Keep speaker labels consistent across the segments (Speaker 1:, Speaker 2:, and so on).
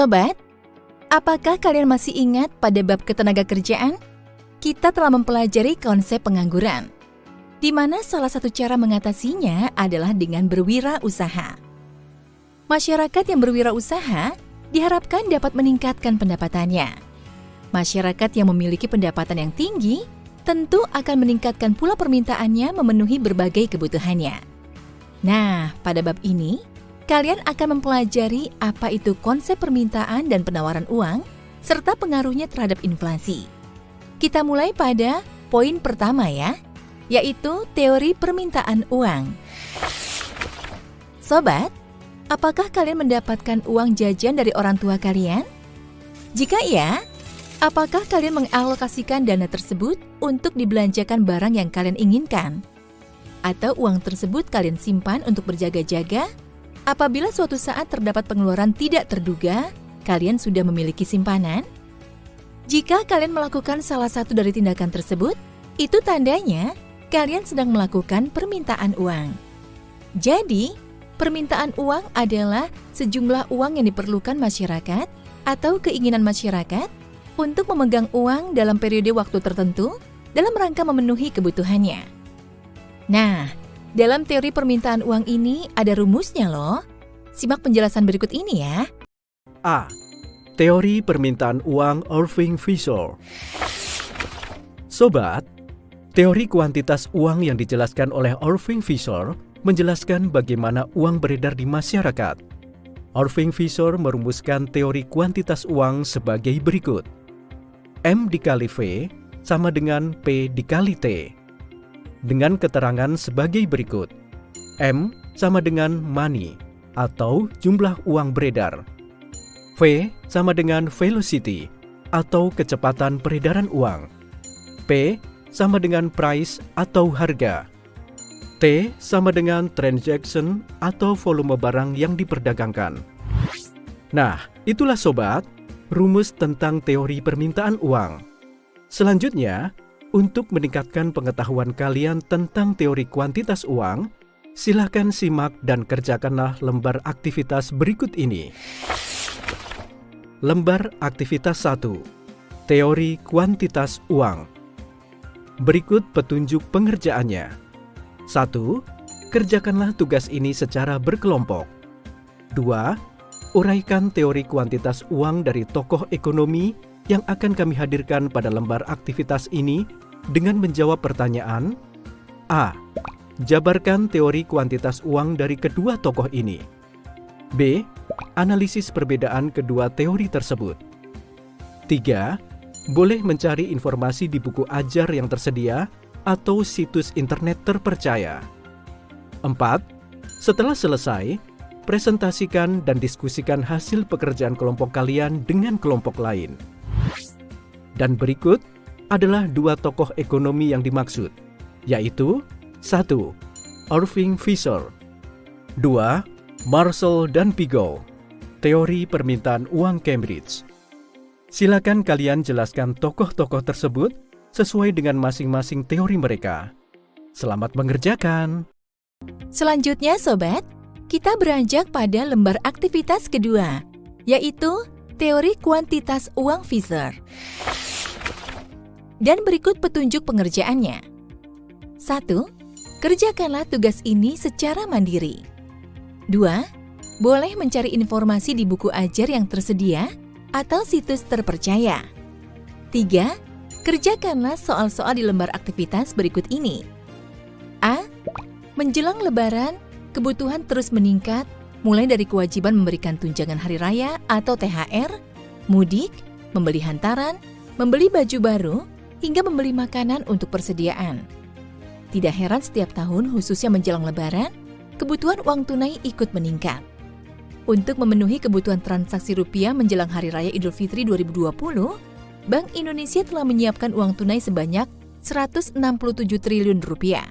Speaker 1: Sobat, apakah kalian masih ingat pada bab ketenagakerjaan? Kita telah mempelajari konsep pengangguran, di mana salah satu cara mengatasinya adalah dengan berwirausaha. Masyarakat yang berwirausaha diharapkan dapat meningkatkan pendapatannya. Masyarakat yang memiliki pendapatan yang tinggi tentu akan meningkatkan pula permintaannya memenuhi berbagai kebutuhannya. Nah, pada bab ini, kalian akan mempelajari apa itu konsep permintaan dan penawaran uang, serta pengaruhnya terhadap inflasi. Kita mulai pada poin pertama ya, yaitu teori permintaan uang. Sobat, apakah kalian mendapatkan uang jajan dari orang tua kalian? Jika iya, apakah kalian mengalokasikan dana tersebut untuk dibelanjakan barang yang kalian inginkan? Atau uang tersebut kalian simpan untuk berjaga-jaga? Apabila suatu saat terdapat pengeluaran tidak terduga, kalian sudah memiliki simpanan? Jika kalian melakukan salah satu dari tindakan tersebut, itu tandanya kalian sedang melakukan permintaan uang. Jadi, permintaan uang adalah sejumlah uang yang diperlukan masyarakat atau keinginan masyarakat untuk memegang uang dalam periode waktu tertentu dalam rangka memenuhi kebutuhannya. Nah, dalam teori permintaan uang ini ada rumusnya loh. Simak penjelasan berikut ini ya.
Speaker 2: A. Teori permintaan uang Irving Fisher. Sobat, teori kuantitas uang yang dijelaskan oleh Irving Fisher menjelaskan bagaimana uang beredar di masyarakat. Irving Fisher merumuskan teori kuantitas uang sebagai berikut. M dikali V sama dengan P dikali T. Dengan keterangan sebagai berikut. M sama dengan money atau jumlah uang beredar. V sama dengan velocity atau kecepatan peredaran uang. P sama dengan price atau harga. T sama dengan transaction atau volume barang yang diperdagangkan. Nah, itulah sobat, rumus tentang teori permintaan uang. Selanjutnya, untuk meningkatkan pengetahuan kalian tentang teori kuantitas uang, silakan simak dan kerjakanlah lembar aktivitas berikut ini. Lembar aktivitas 1. Teori kuantitas uang. Berikut petunjuk pengerjaannya. 1. Kerjakanlah tugas ini secara berkelompok. 2. Uraikan teori kuantitas uang dari tokoh ekonomi yang akan kami hadirkan pada lembar aktivitas ini dengan menjawab pertanyaan A. Jabarkan teori kuantitas uang dari kedua tokoh ini. B. Analisis perbedaan kedua teori tersebut. 3. Boleh mencari informasi di buku ajar yang tersedia atau situs internet terpercaya. 4. Setelah selesai, presentasikan dan diskusikan hasil pekerjaan kelompok kalian dengan kelompok lain. Dan berikut adalah dua tokoh ekonomi yang dimaksud, yaitu 1. Irving Fisher. 2. Marshall dan Pigou. Teori permintaan uang Cambridge. Silakan kalian jelaskan tokoh-tokoh tersebut sesuai dengan masing-masing teori mereka. Selamat mengerjakan.
Speaker 1: Selanjutnya sobat, kita beranjak pada lembar aktivitas kedua, yaitu teori kuantitas uang Fisher. Dan berikut petunjuk pengerjaannya. 1. Kerjakanlah tugas ini secara mandiri. 2. Boleh mencari informasi di buku ajar yang tersedia atau situs terpercaya. 3. Kerjakanlah soal-soal di lembar aktivitas berikut ini. A. Menjelang Lebaran, kebutuhan terus meningkat, mulai dari kewajiban memberikan tunjangan hari raya atau THR, mudik, membeli hantaran, membeli baju baru, hingga membeli makanan untuk persediaan. Tidak heran setiap tahun, khususnya menjelang Lebaran, kebutuhan uang tunai ikut meningkat. Untuk memenuhi kebutuhan transaksi rupiah menjelang Hari Raya Idul Fitri 2020, Bank Indonesia telah menyiapkan uang tunai sebanyak 167 triliun rupiah.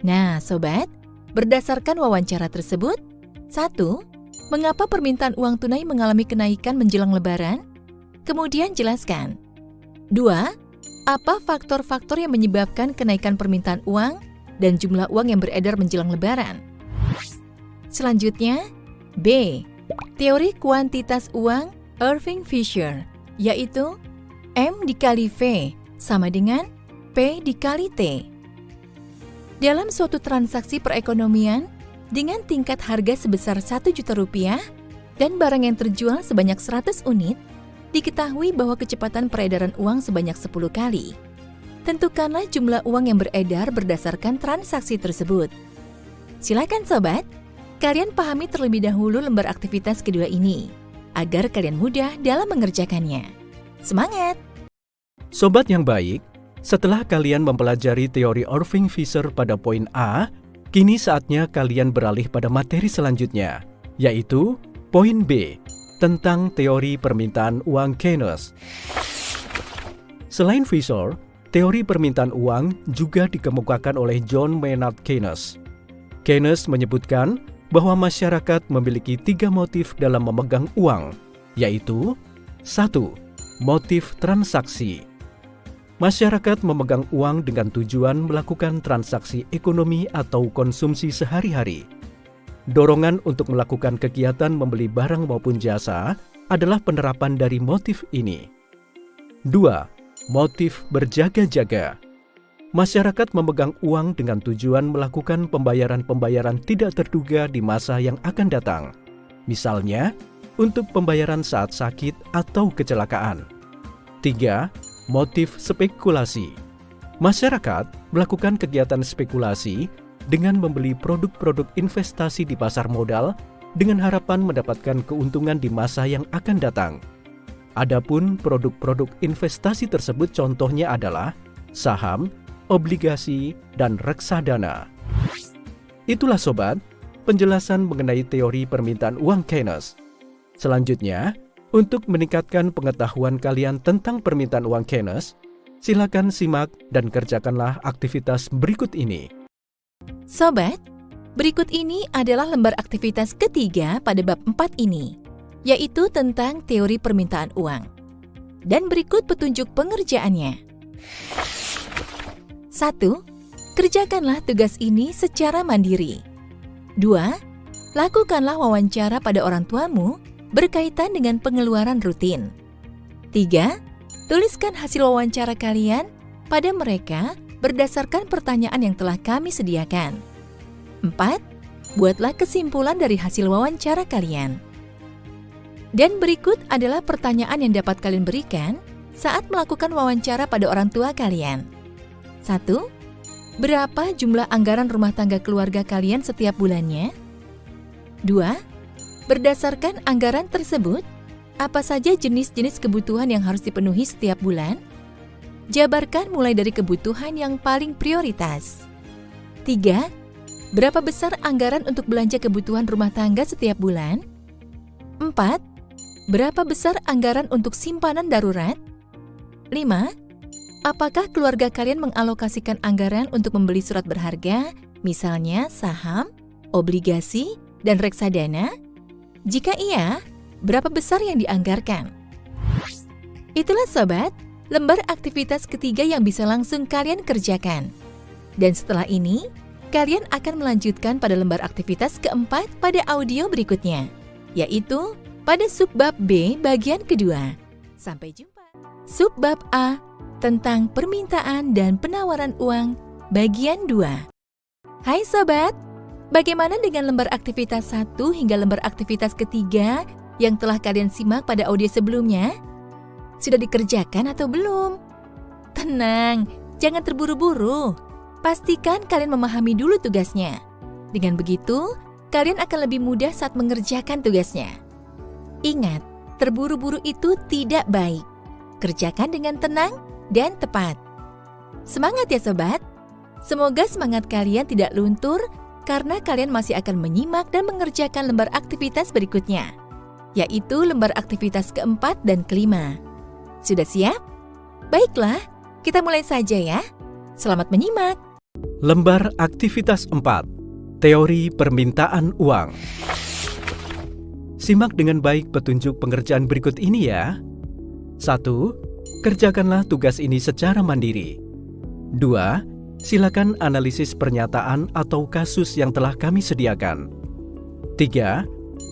Speaker 1: Nah, sobat, berdasarkan wawancara tersebut, 1. Mengapa permintaan uang tunai mengalami kenaikan menjelang Lebaran? Kemudian jelaskan. 2. Apa faktor-faktor yang menyebabkan kenaikan permintaan uang dan jumlah uang yang beredar menjelang Lebaran? Selanjutnya, B. Teori kuantitas uang Irving Fisher, yaitu M dikali V sama dengan P dikali T. Dalam suatu transaksi perekonomian, dengan tingkat harga sebesar Rp1.000.000 dan barang yang terjual sebanyak 100 unit, diketahui bahwa kecepatan peredaran uang sebanyak 10 kali. Tentukanlah jumlah uang yang beredar berdasarkan transaksi tersebut. Silakan sobat, kalian pahami terlebih dahulu lembar aktivitas kedua ini, agar kalian mudah dalam mengerjakannya. Semangat!
Speaker 2: Sobat yang baik, setelah kalian mempelajari teori Irving Fisher pada poin A, kini saatnya kalian beralih pada materi selanjutnya, yaitu poin B, tentang teori permintaan uang Keynes. Selain Fisher, teori permintaan uang juga dikemukakan oleh John Maynard Keynes. Keynes menyebutkan bahwa masyarakat memiliki 3 motif dalam memegang uang, yaitu 1. Motif transaksi. Masyarakat memegang uang dengan tujuan melakukan transaksi ekonomi atau konsumsi sehari-hari. Dorongan untuk melakukan kegiatan membeli barang maupun jasa adalah penerapan dari motif ini. 2. Motif berjaga-jaga. Masyarakat memegang uang dengan tujuan melakukan pembayaran-pembayaran tidak terduga di masa yang akan datang. Misalnya, untuk pembayaran saat sakit atau kecelakaan. 3. Motif spekulasi. Masyarakat melakukan kegiatan spekulasi dengan membeli produk-produk investasi di pasar modal dengan harapan mendapatkan keuntungan di masa yang akan datang. Adapun produk-produk investasi tersebut contohnya adalah saham, obligasi, dan reksadana. Itulah sobat, penjelasan mengenai teori permintaan uang Keynes. Selanjutnya, untuk meningkatkan pengetahuan kalian tentang permintaan uang Keynes, silakan simak dan kerjakanlah aktivitas berikut ini.
Speaker 1: Sobat, berikut ini adalah lembar aktivitas ketiga pada bab 4 ini, yaitu tentang teori permintaan uang. Dan berikut petunjuk pengerjaannya. 1. Kerjakanlah tugas ini secara mandiri. 2. Lakukanlah wawancara pada orang tuamu berkaitan dengan pengeluaran rutin. 3. Tuliskan hasil wawancara kalian pada mereka berdasarkan pertanyaan yang telah kami sediakan. 4. Buatlah kesimpulan dari hasil wawancara kalian. Dan berikut adalah pertanyaan yang dapat kalian berikan saat melakukan wawancara pada orang tua kalian. 1. Berapa jumlah anggaran rumah tangga keluarga kalian setiap bulannya? 2. Berdasarkan anggaran tersebut, apa saja jenis-jenis kebutuhan yang harus dipenuhi setiap bulan? Jabarkan mulai dari kebutuhan yang paling prioritas. 3. Berapa besar anggaran untuk belanja kebutuhan rumah tangga setiap bulan? 4. Berapa besar anggaran untuk simpanan darurat? 5. Apakah keluarga kalian mengalokasikan anggaran untuk membeli surat berharga, misalnya saham, obligasi, dan reksadana? Jika iya, berapa besar yang dianggarkan? Itulah sobat, lembar aktivitas ketiga yang bisa langsung kalian kerjakan. Dan setelah ini, kalian akan melanjutkan pada lembar aktivitas keempat pada audio berikutnya, yaitu pada subbab B bagian kedua. Sampai jumpa. Subbab A tentang permintaan dan penawaran uang bagian 2. Hai sobat, bagaimana dengan lembar aktivitas 1 hingga lembar aktivitas ketiga yang telah kalian simak pada audio sebelumnya? Sudah dikerjakan atau belum? Tenang, jangan terburu-buru. Pastikan kalian memahami dulu tugasnya. Dengan begitu, kalian akan lebih mudah saat mengerjakan tugasnya. Ingat, terburu-buru itu tidak baik. Kerjakan dengan tenang dan tepat. Semangat ya sobat! Semoga semangat kalian tidak luntur karena kalian masih akan menyimak dan mengerjakan lembar aktivitas berikutnya, yaitu lembar aktivitas keempat dan kelima. Sudah siap? Baiklah, kita mulai saja ya. Selamat menyimak.
Speaker 2: Lembar aktivitas 4, teori permintaan uang. Simak dengan baik petunjuk pengerjaan berikut ini ya. 1. Kerjakanlah tugas ini secara mandiri. 2. Silakan analisis pernyataan atau kasus yang telah kami sediakan. 3.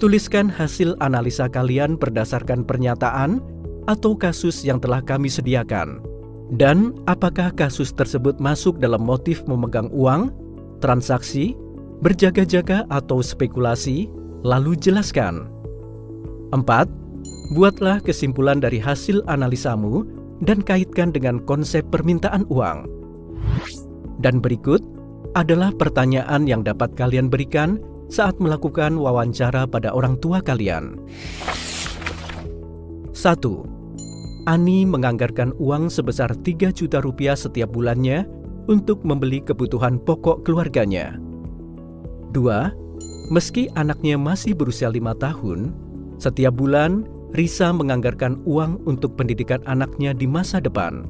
Speaker 2: Tuliskan hasil analisa kalian berdasarkan pernyataan atau kasus yang telah kami sediakan. Dan apakah kasus tersebut masuk dalam motif memegang uang, transaksi, berjaga-jaga atau spekulasi, lalu jelaskan. 4. Buatlah kesimpulan dari hasil analisamu dan kaitkan dengan konsep permintaan uang. Dan berikut adalah pertanyaan yang dapat kalian berikan saat melakukan wawancara pada orang tua kalian. 1. Ani menganggarkan uang sebesar 3 juta rupiah setiap bulannya untuk membeli kebutuhan pokok keluarganya. 2. Meski anaknya masih berusia 5 tahun, setiap bulan Risa menganggarkan uang untuk pendidikan anaknya di masa depan.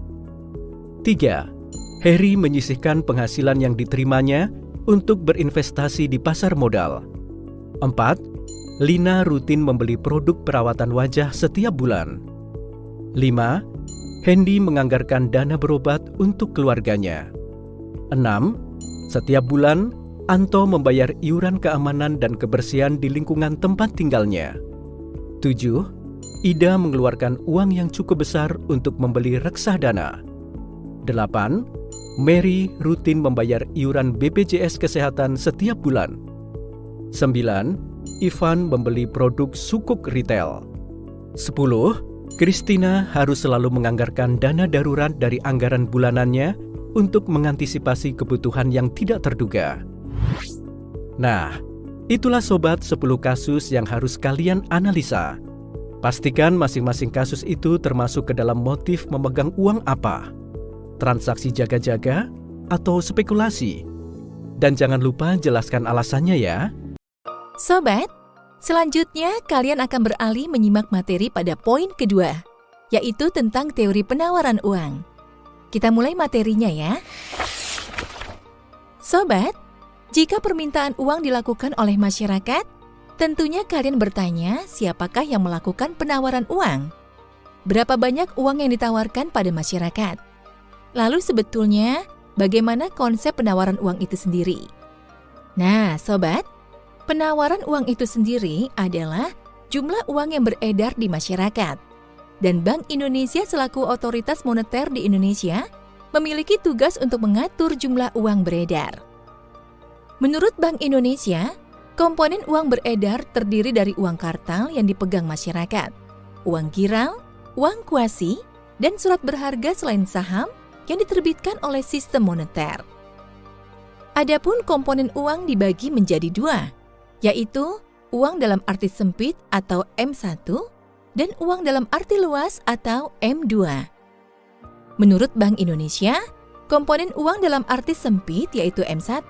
Speaker 2: 3. Heri menyisihkan penghasilan yang diterimanya untuk berinvestasi di pasar modal. 4. Lina rutin membeli produk perawatan wajah setiap bulan. 5. Hendy menganggarkan dana berobat untuk keluarganya. 6. Setiap bulan, Anto membayar iuran keamanan dan kebersihan di lingkungan tempat tinggalnya. 7. Ida mengeluarkan uang yang cukup besar untuk membeli reksadana. 8. Mary rutin membayar iuran BPJS Kesehatan setiap bulan. 9. Ivan membeli produk sukuk retail. 10. Christina harus selalu menganggarkan dana darurat dari anggaran bulanannya untuk mengantisipasi kebutuhan yang tidak terduga. Nah, itulah sobat 10 kasus yang harus kalian analisa. Pastikan masing-masing kasus itu termasuk ke dalam motif memegang uang apa, transaksi jaga-jaga, atau spekulasi. Dan jangan lupa jelaskan alasannya ya.
Speaker 1: Sobat, selanjutnya kalian akan beralih menyimak materi pada poin kedua, yaitu tentang teori penawaran uang. Kita mulai materinya ya. Sobat, jika permintaan uang dilakukan oleh masyarakat, tentunya kalian bertanya siapakah yang melakukan penawaran uang? Berapa banyak uang yang ditawarkan pada masyarakat? Lalu sebetulnya bagaimana konsep penawaran uang itu sendiri? Nah, sobat, penawaran uang itu sendiri adalah jumlah uang yang beredar di masyarakat. Dan Bank Indonesia selaku otoritas moneter di Indonesia memiliki tugas untuk mengatur jumlah uang beredar. Menurut Bank Indonesia, komponen uang beredar terdiri dari uang kartal yang dipegang masyarakat, uang giral, uang kuasi, dan surat berharga selain saham yang diterbitkan oleh sistem moneter. Adapun komponen uang dibagi menjadi dua, yaitu uang dalam arti sempit atau M1 dan uang dalam arti luas atau M2. Menurut Bank Indonesia, komponen uang dalam arti sempit yaitu M1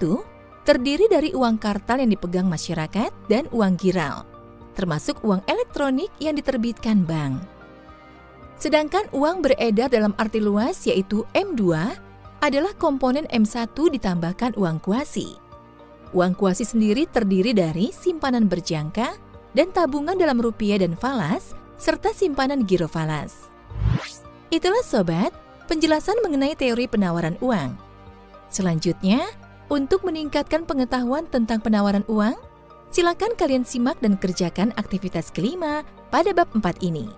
Speaker 1: terdiri dari uang kartal yang dipegang masyarakat dan uang giral, termasuk uang elektronik yang diterbitkan bank. Sedangkan uang beredar dalam arti luas yaitu M2 adalah komponen M1 ditambahkan uang kuasi. Uang kuasi sendiri terdiri dari simpanan berjangka dan tabungan dalam rupiah dan falas, serta simpanan giro falas. Itulah sobat, penjelasan mengenai teori penawaran uang. Selanjutnya, untuk meningkatkan pengetahuan tentang penawaran uang, silakan kalian simak dan kerjakan aktivitas kelima pada bab 4 ini.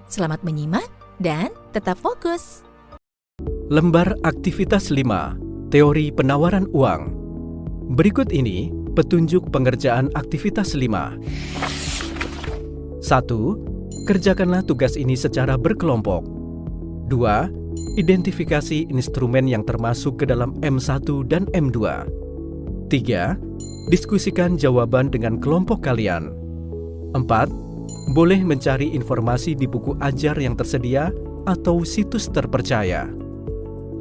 Speaker 1: Selamat menyimak dan tetap fokus.
Speaker 2: Lembar aktivitas 5, teori penawaran uang. Berikut ini petunjuk pengerjaan aktivitas 5. 1. Kerjakanlah tugas ini secara berkelompok. 2. Identifikasi instrumen yang termasuk ke dalam M1 dan M2. 3. Diskusikan jawaban dengan kelompok kalian. 4. Boleh mencari informasi di buku ajar yang tersedia atau situs terpercaya.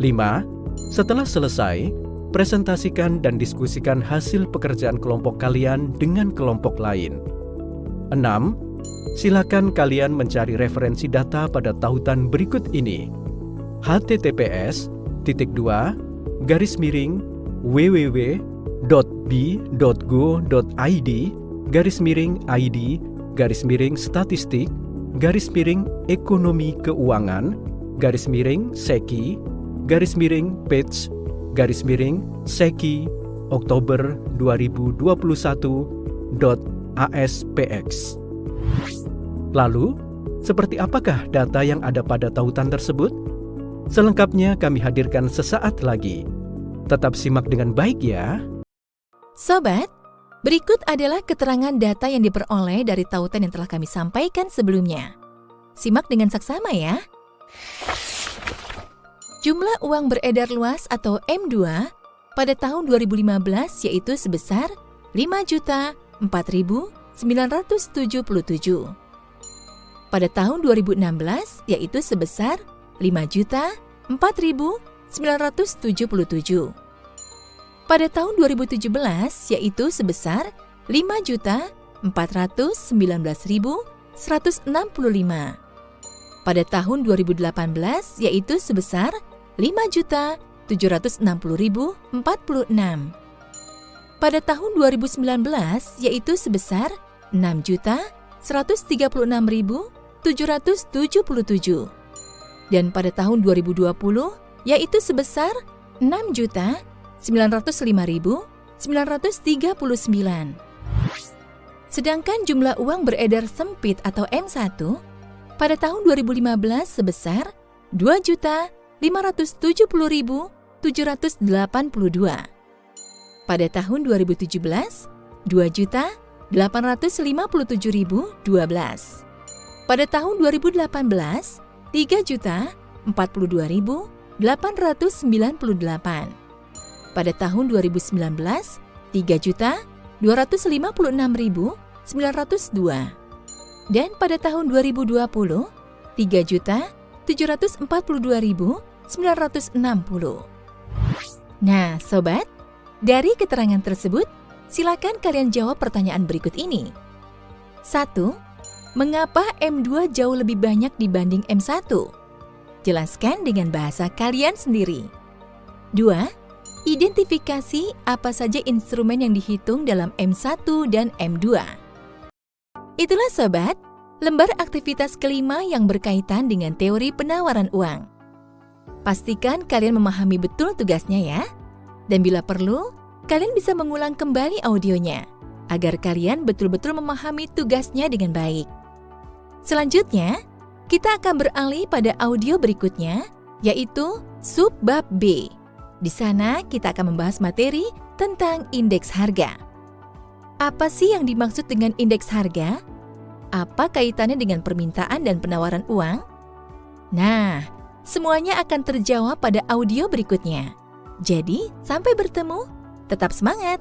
Speaker 2: 5. Setelah selesai, presentasikan dan diskusikan hasil pekerjaan kelompok kalian dengan kelompok lain. 6. Silakan kalian mencari referensi data pada tautan berikut ini: https://www.b.go.id/id/statistik/ekonomi keuangan/seki/page/Seki Oktober 2021 ASPX. Lalu, seperti apakah data yang ada pada tautan tersebut? Selengkapnya kami hadirkan sesaat lagi. Tetap simak dengan baik ya.
Speaker 1: Sobat, berikut adalah keterangan data yang diperoleh dari tautan yang telah kami sampaikan sebelumnya. Simak dengan saksama ya. Jumlah uang beredar luas atau M2 pada tahun 2015 yaitu sebesar 5.004.977. Pada tahun 2016 yaitu sebesar 5.004.977. Pada tahun 2017 yaitu sebesar 5.419.165. Pada tahun 2018 yaitu sebesar 5.760.046. Pada tahun 2019 yaitu sebesar 6.136.777. Dan pada tahun 2020 yaitu sebesar 6.905.939. Sedangkan jumlah uang beredar sempit atau M1 pada tahun 2015 sebesar 2.570.782. Pada tahun 2017, 2.857.012. Pada tahun 2018, 3.042.898. Pada tahun 2019, 3.256.902. Dan pada tahun 2020, 3.742.960. Nah, Sobat, dari keterangan tersebut, silakan kalian jawab pertanyaan berikut ini. 1. Mengapa M2 jauh lebih banyak dibanding M1? Jelaskan dengan bahasa kalian sendiri. 2. Identifikasi apa saja instrumen yang dihitung dalam M1 dan M2. Itulah Sobat, lembar aktivitas kelima yang berkaitan dengan teori penawaran uang. Pastikan kalian memahami betul tugasnya ya. Dan bila perlu, kalian bisa mengulang kembali audionya, agar kalian betul-betul memahami tugasnya dengan baik. Selanjutnya, kita akan beralih pada audio berikutnya, yaitu Subbab B. Di sana kita akan membahas materi tentang indeks harga. Apa sih yang dimaksud dengan indeks harga? Apa kaitannya dengan permintaan dan penawaran uang? Nah, semuanya akan terjawab pada audio berikutnya. Jadi, sampai bertemu, tetap semangat!